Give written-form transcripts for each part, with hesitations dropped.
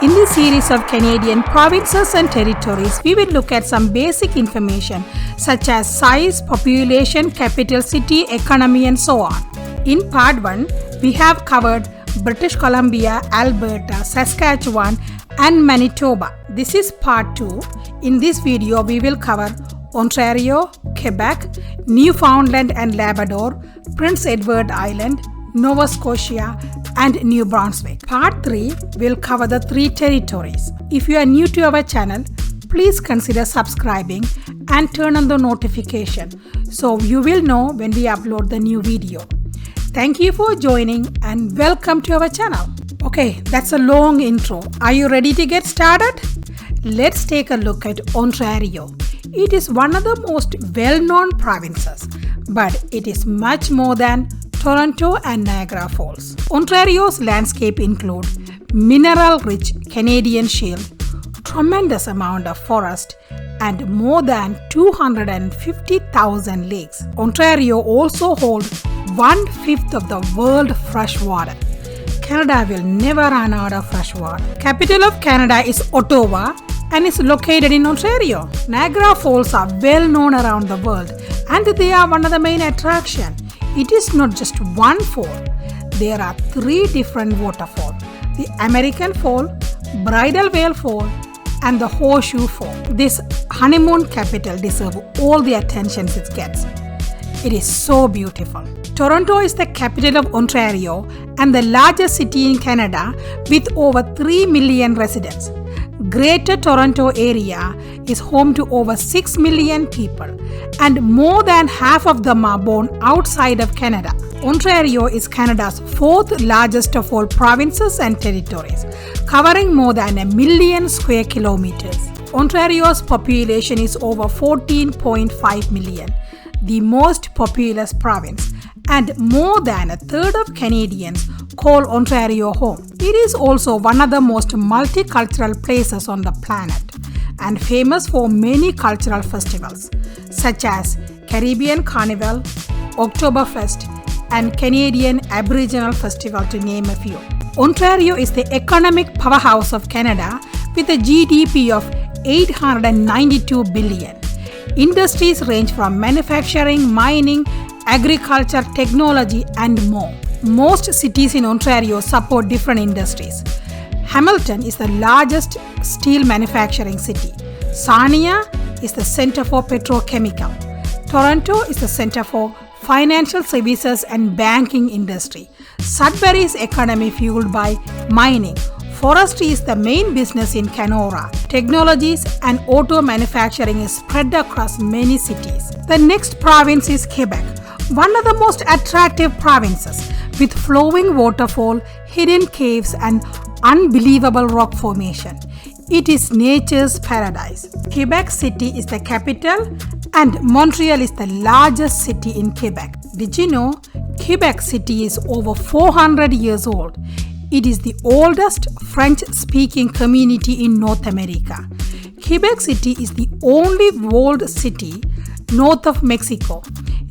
In this series of Canadian provinces and territories, we will look at some basic information such as size, population, capital city, economy, and so on. In part 1, we have covered British Columbia, Alberta, Saskatchewan, and Manitoba. This is part 2. In this video, we will cover Ontario, Quebec, Newfoundland and Labrador, Prince Edward Island, Nova Scotia, and New Brunswick. Part 3 will cover the 3 territories. If you are new to our channel, please consider subscribing and turn on the notification so you will know when we upload the new video. Thank you for joining and welcome to our channel. Okay, that's a long intro. Are you ready to get started? Let's take a look at Ontario. It is one of the most well-known provinces, but it is much more than Toronto and Niagara Falls. Ontario's landscape include mineral-rich Canadian Shield, tremendous amount of forest, and more than 250,000 lakes. Ontario also holds 1/5 of the world's fresh water. Canada will never run out of fresh water. Capital of Canada is Ottawa and is located in Ontario. Niagara Falls are well known around the world and they are one of the main attractions. It is not just one fall. There are 3 different waterfalls. The American Fall, Bridal Veil Fall, and the Horseshoe Fall. This honeymoon capital deserves all the attention it gets. It is so beautiful. Toronto is the capital of Ontario and the largest city in Canada with over 3 million residents. Greater Toronto area is home to over 6 million people and more than half of them are born outside of Canada. Ontario is Canada's 4th largest of all provinces and territories, covering more than 1 million square kilometers. Ontario's population is over 14.5 million, the most populous province, and more than a third of Canadians call Ontario home. It is also one of the most multicultural places on the planet and famous for many cultural festivals such as Caribbean Carnival, Oktoberfest, and Canadian Aboriginal Festival to name a few. Ontario is the economic powerhouse of Canada with a GDP of $892 billion. Industries range from manufacturing, mining, agriculture, technology, and more. Most cities in Ontario support different industries. Hamilton is the largest steel manufacturing city. Sarnia is the center for petrochemical. Toronto is the center for financial services and banking industry. Sudbury's economy fueled by mining. Forestry is the main business in Kenora. Technologies and auto manufacturing is spread across many cities. The next province is Quebec, one of the most attractive provinces with flowing waterfall, hidden caves, and unbelievable rock formation. It is nature's paradise. Quebec City is the capital and Montreal is the largest city in Quebec. Did you know Quebec City is over 400 years old? It is the oldest French-speaking community in North America. Quebec City is the only walled city north of Mexico.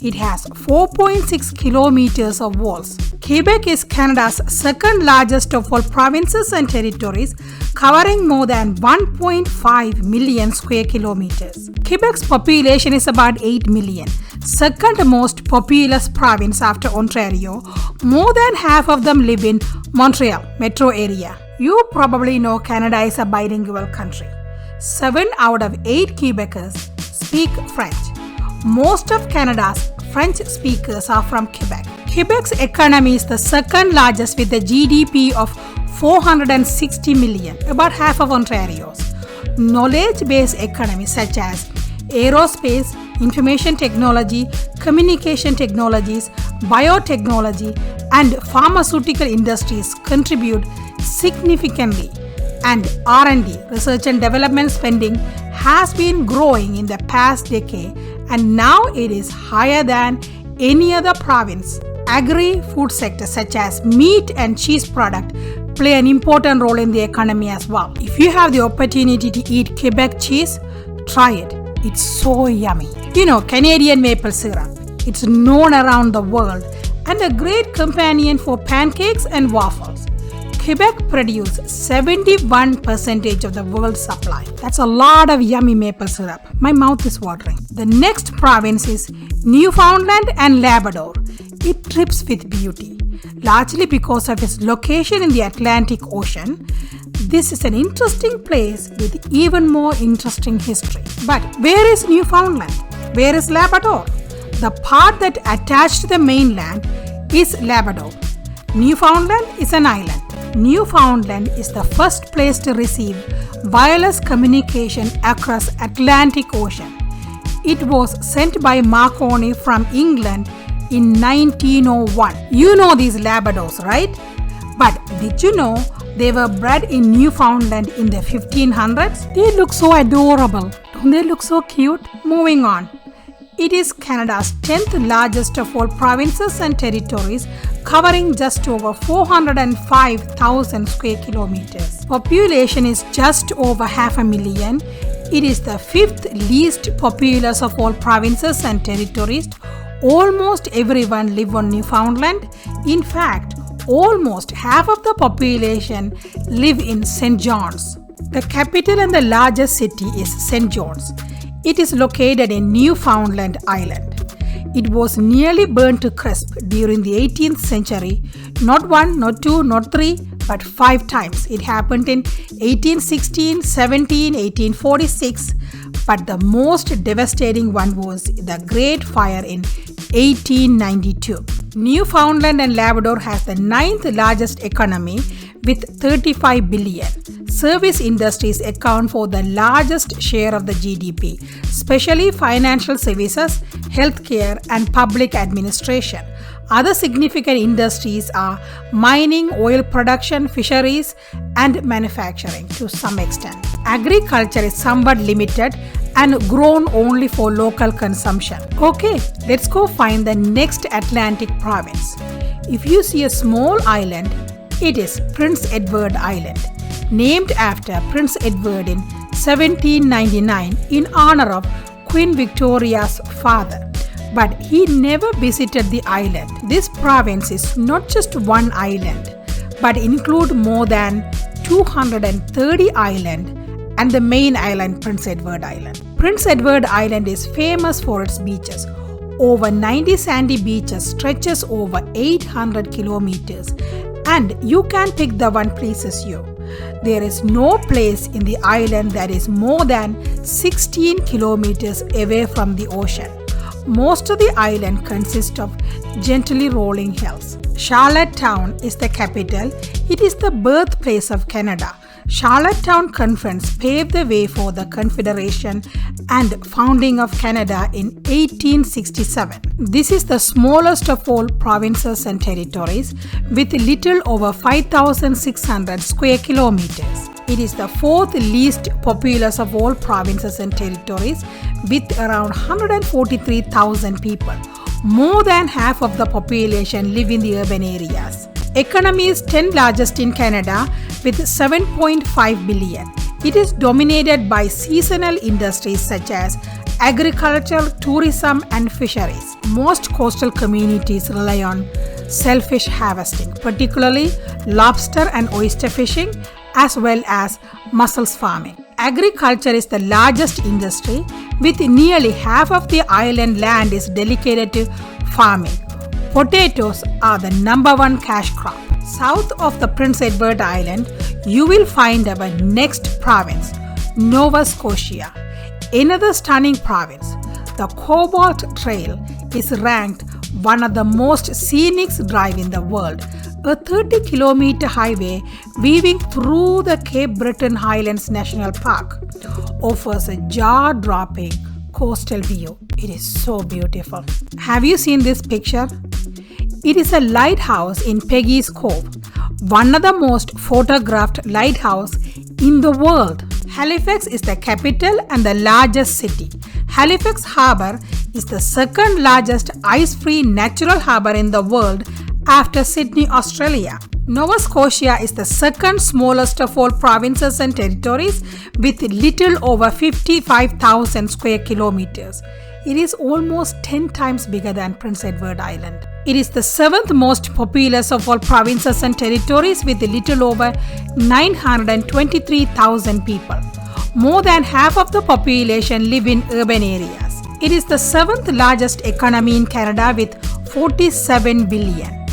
It has 4.6 kilometers of walls. Quebec is Canada's 2nd largest of all provinces and territories, covering more than 1.5 million square kilometers. Quebec's population is about 8 million, 2nd most populous province after Ontario. More than half of them live in Montreal metro area. You probably know Canada is a bilingual country. 7 out of 8 Quebecers speak French. Most of Canada's French speakers are from Quebec. Quebec's economy is the 2nd largest with a GDP of 460 million, about half of Ontario's. Knowledge-based economies such as aerospace, information technology, communication technologies, biotechnology, and pharmaceutical industries contribute significantly. And R&D, research and development spending, has been growing in the past decade and now it is higher than any other province. Agri-food sector such as meat and cheese product play an important role in the economy as well. If you have the opportunity to eat Quebec cheese, try it. It's so yummy. You know, Canadian maple syrup. It's known around the world and a great companion for pancakes and waffles. Quebec produces 71% of the world's supply. That's a lot of yummy maple syrup. My mouth is watering. The next province is Newfoundland and Labrador. It drips with beauty, largely because of its location in the Atlantic Ocean. This is an interesting place with even more interesting history. But where is Newfoundland? Where is Labrador? The part that attached to the mainland is Labrador. Newfoundland is an island. Newfoundland is the first place to receive wireless communication across Atlantic Ocean. It was sent by Marconi from England in 1901. You know these Labradors, right? But did you know they were bred in Newfoundland in the 1500s? They look so adorable. Don't they look so cute? Moving on. It is Canada's 10th largest of all provinces and territories, covering just over 405,000 square kilometers. Population is just over 500,000. It is the 5th least populous of all provinces and territories. Almost everyone lives on Newfoundland. In fact, almost half of the population live in St. John's. The capital and the largest city is St. John's. It is located in Newfoundland Island. It was nearly burnt to crisp during the 18th century. Not one, not two, not three, but 5 times. It happened in 1816, 17, 1846. But the most devastating one was the Great Fire in 1892. Newfoundland and Labrador has the 9th largest economy with 35 billion. Service industries account for the largest share of the GDP, especially financial services, healthcare, and public administration. Other significant industries are mining, oil production, fisheries, and manufacturing to some extent. Agriculture is somewhat limited and grown only for local consumption. Okay, let's go find the next Atlantic province. If you see a small island, it is Prince Edward Island, named after Prince Edward in 1799 in honor of Queen Victoria's father. But he never visited the island. This province is not just one island, but include more than 230 islands and the main island, Prince Edward Island. Prince Edward Island is famous for its beaches. Over 90 sandy beaches stretches over 800 kilometers, and you can pick the one pleases you. There is no place in the island that is more than 16 kilometers away from the ocean. Most of the island consists of gently rolling hills. Charlottetown is the capital. It is the birthplace of Canada. Charlottetown Conference paved the way for the Confederation and founding of Canada in 1867. This is the smallest of all provinces and territories with little over 5,600 square kilometers. It is the 4th least populous of all provinces and territories with around 143,000 people. More than half of the population live in the urban areas. Economy is 10th largest in Canada with 7.5 billion. It is dominated by seasonal industries such as agriculture, tourism, and fisheries. Most coastal communities rely on shellfish harvesting, particularly lobster and oyster fishing, as well as mussels farming. Agriculture is the largest industry, with nearly half of the island land is dedicated to farming. Potatoes are the number one cash crop. South of the Prince Edward Island, you will find our next province, Nova Scotia. Another stunning province. The Cobalt Trail is ranked one of the most scenic drives in the world. A 30-kilometer highway weaving through the Cape Breton Highlands National Park offers a jaw-dropping coastal view. It is so beautiful. Have you seen this picture? It is a lighthouse in Peggy's Cove, one of the most photographed lighthouses in the world. Halifax is the capital and the largest city. Halifax Harbour is the second largest ice-free natural harbour in the world after Sydney, Australia. Nova Scotia is the second smallest of all provinces and territories with little over 55,000 square kilometers. It is almost 10 times bigger than Prince Edward Island. It is the 7th most populous of all provinces and territories with a little over 923,000 people. More than half of the population live in urban areas. It is the 7th largest economy in Canada with 47 billion.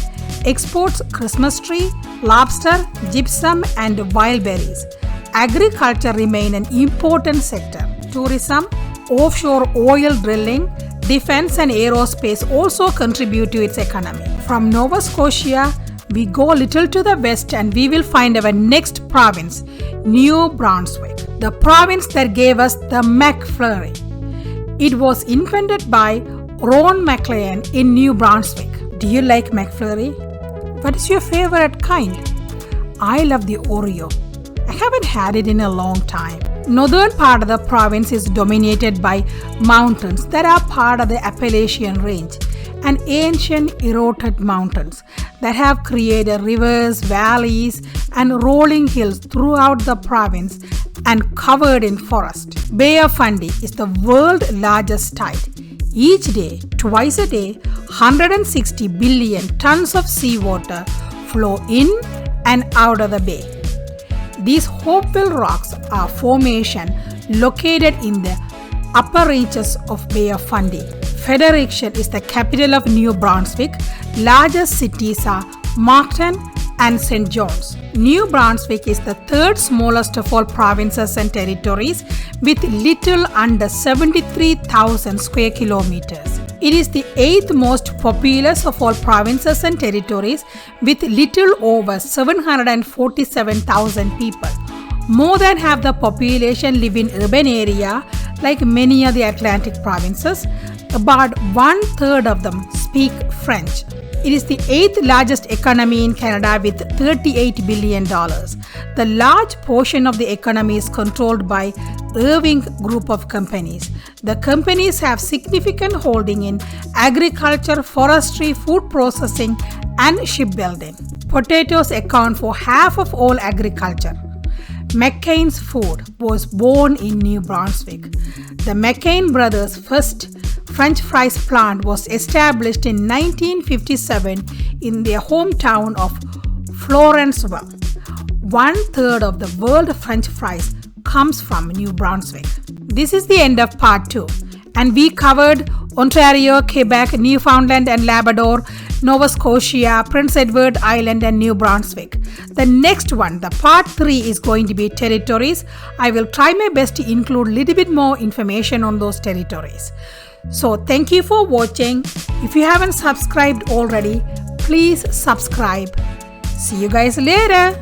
Exports Christmas tree, lobster, gypsum and wild berries. Agriculture remain an important sector. Tourism, offshore oil drilling, defense and aerospace also contribute to its economy. From Nova Scotia, we go a little to the west and we will find our next province, New Brunswick, the province that gave us the McFlurry. It was invented by Ron MacLean in New Brunswick. Do you like McFlurry? What is your favorite kind? I love the Oreo. I haven't had it in a long time. Northern part of the province is dominated by mountains that are part of the Appalachian Range, and ancient eroded mountains that have created rivers, valleys, and rolling hills throughout the province and covered in forest. Bay of Fundy is the world's largest tide. Each day, twice a day, 160 billion tons of seawater flow in and out of the bay. These Hopewell rocks are formation located in the upper reaches of Bay of Fundy. Fredericton is the capital of New Brunswick. Largest cities are Moncton and St. John's. New Brunswick is the third smallest of all provinces and territories with little under 73,000 square kilometers. It is the 8th most populous of all provinces and territories with little over 747,000 people. More than half the population live in urban area like many of the Atlantic provinces. About 1/3 of them speak French. It is the 8th largest economy in Canada with $38 billion. The large portion of the economy is controlled by Irving Group of companies. The companies have significant holding in agriculture, forestry, food processing, and shipbuilding. Potatoes account for half of all agriculture. McCain's Food was born in New Brunswick. The McCain brothers' first French fries plant was established in 1957 in their hometown of Florenceville. 1/3 of the world's French fries comes from New Brunswick. This is the end of part 2, and we covered Ontario, Quebec, Newfoundland and Labrador, Nova Scotia, Prince Edward Island and New Brunswick. The next one, the part 3, is going to be territories. I will try my best to include a little bit more information on those territories. So thank you for watching. If you haven't subscribed already, please subscribe. See you guys later.